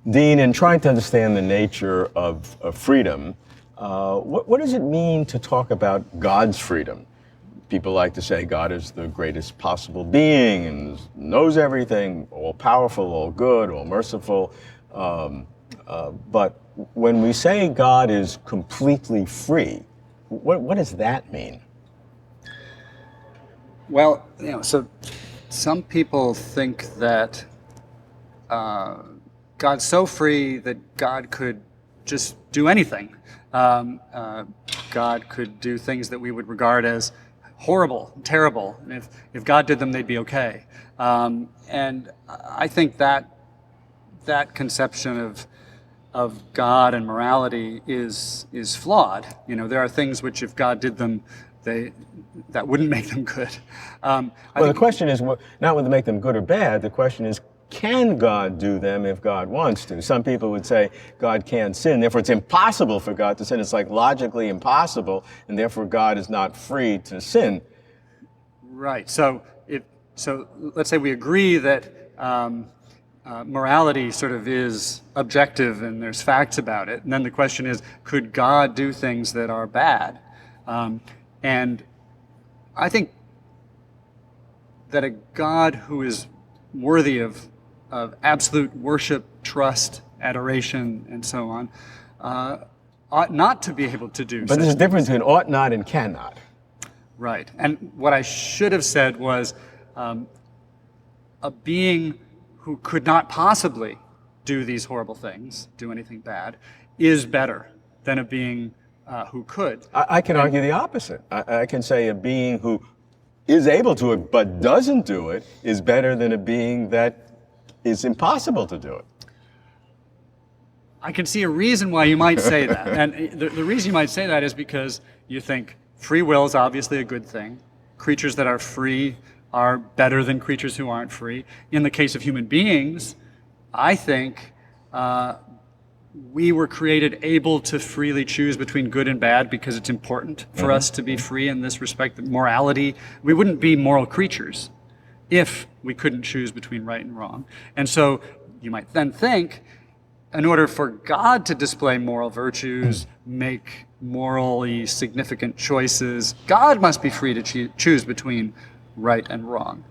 Dean, in trying to understand the nature of freedom, what does it mean to talk about God's freedom? People like to say God is the greatest possible being and knows everything, all powerful, all good, all merciful. But when we say God is completely free, what does that mean? Well, so some people think that God's so free that God could just do anything. God could do things that we would regard as horrible, terrible. If God did them, they'd be okay. And I think that conception of God and morality is flawed. There are things which, if God did them, that wouldn't make them good. The question is not whether make them good or bad. The question is, can God do them if God wants to? Some people would say God can't sin, therefore it's impossible for God to sin. It's like logically impossible, and therefore God is not free to sin. Right. So let's say we agree that morality sort of is objective and there's facts about it. And then the question is, could God do things that are bad? And I think that a God who is worthy of absolute worship, trust, adoration, and so on, ought not to be able to do. But there's a difference between ought not and cannot. Right. And what I should have said was a being who could not possibly do these horrible things, do anything bad, is better than a being who could. I can argue the opposite. I can say a being who is able to it but doesn't do it is better than a being that is impossible to do it. I can see a reason why you might say that. And the reason you might say that is because you think free will is obviously a good thing. Creatures that are free are better than creatures who aren't free. In the case of human beings, I think we were created able to freely choose between good and bad because it's important for us to be free in this respect. That morality, we wouldn't be moral creatures if we couldn't choose between right and wrong. And so you might then think, in order for God to display moral virtues, make morally significant choices, God must be free to choose between right and wrong.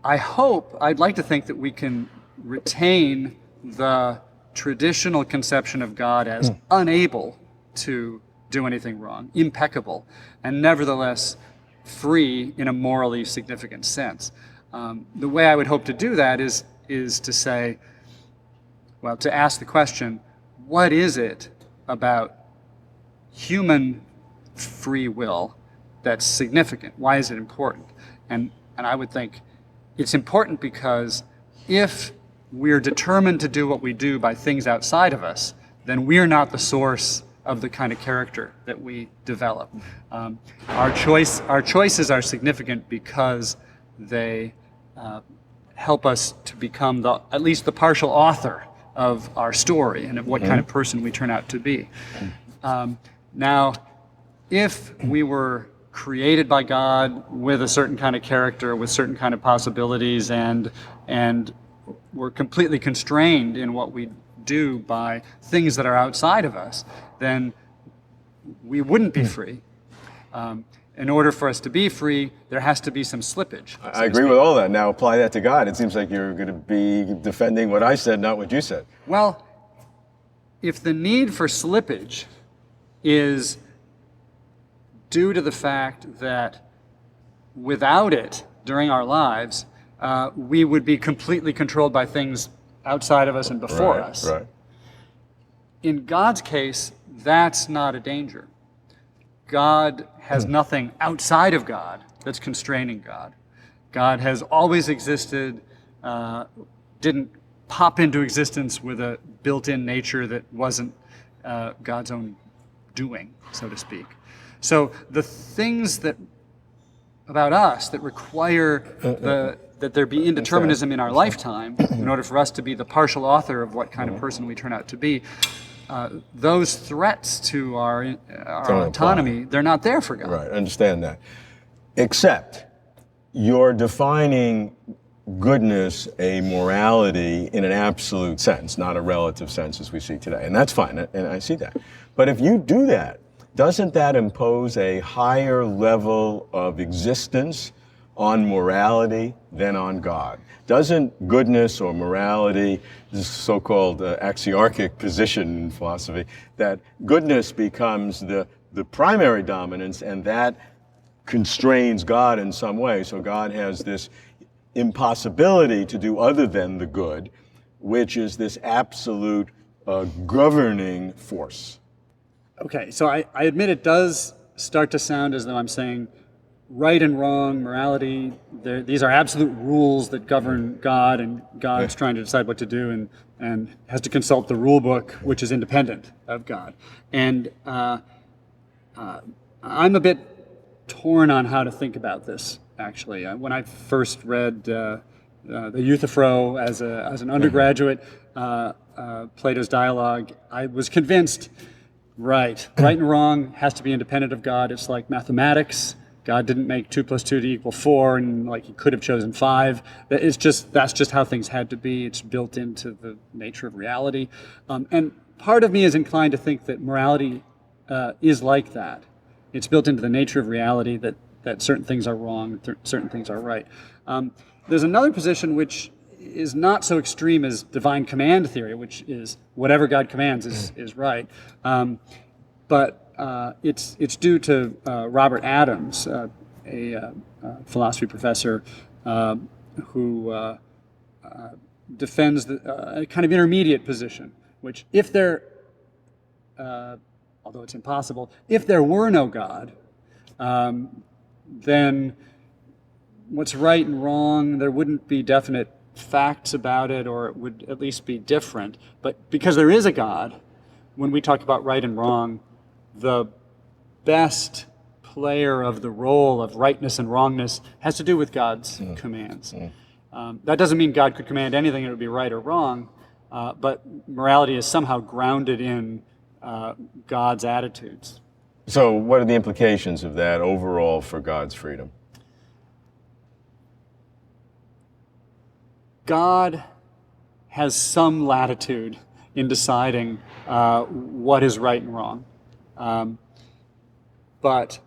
I'd like to think that we can retain the traditional conception of God as unable to do anything wrong, impeccable, and nevertheless free in a morally significant sense. The way I would hope to do that is to say, well, to ask the question, what is it about human free will that's significant? Why is it important? And I would think it's important because if we're determined to do what we do by things outside of us, then we're not the source of the kind of character that we develop. Our choices are significant because they help us to become at least the partial author of our story and of what kind of person we turn out to be. Now, if we were created by God with a certain kind of character, with certain kind of possibilities, and we're completely constrained in what we do by things that are outside of us, then we wouldn't be free. In order for us to be free, there has to be some slippage. I agree with all that. Now apply that to God. It seems like you're going to be defending what I said, not what you said. Well, if the need for slippage is due to the fact that without it during our lives, we would be completely controlled by things outside of us and before us. Right. In God's case, that's not a danger. God has nothing outside of God that's constraining God. God has always existed, didn't pop into existence with a built-in nature that wasn't God's own doing, so to speak. So the things about us that require that there be indeterminism in our lifetime in order for us to be the partial author of what kind of person we turn out to be, those threats to our autonomy, they're not there for God. Right, I understand that. Except you're defining goodness a morality in an absolute sense, not a relative sense as we see today. And that's fine, and I see that. But if you do that, doesn't that impose a higher level of existence on morality than on God? Doesn't goodness or morality, this so-called axiarchic position in philosophy, that goodness becomes the primary dominance, and that constrains God in some way. So God has this impossibility to do other than the good, which is this absolute governing force. Okay, so I admit it does start to sound as though I'm saying right and wrong, morality, these are absolute rules that govern God, and God's trying to decide what to do and has to consult the rule book, which is independent of God. And I'm a bit torn on how to think about this, actually. When I first read the Euthyphro as an undergraduate, Plato's Dialogue, I was convinced, right and wrong has to be independent of God. It's like mathematics. God didn't make 2 + 2 = 4, and like he could have chosen 5. That's just how things had to be. It's built into the nature of reality. And part of me is inclined to think that morality is like that. It's built into the nature of reality that certain things are wrong, certain things are right. There's another position which is not so extreme as divine command theory, which is whatever God commands is right. But it's due to Robert Adams, a philosophy professor who defends a kind of intermediate position, which if there, although it's impossible, if there were no God, then what's right and wrong, there wouldn't be definite facts about it, or it would at least be different. But because there is a God, when we talk about right and wrong, the best player of the role of rightness and wrongness has to do with God's commands. That doesn't mean God could command anything and it would be right or wrong, but morality is somehow grounded in God's attitudes. So what are the implications of that overall for God's freedom? God has some latitude in deciding what is right and wrong. But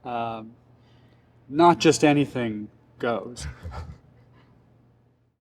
not just anything goes.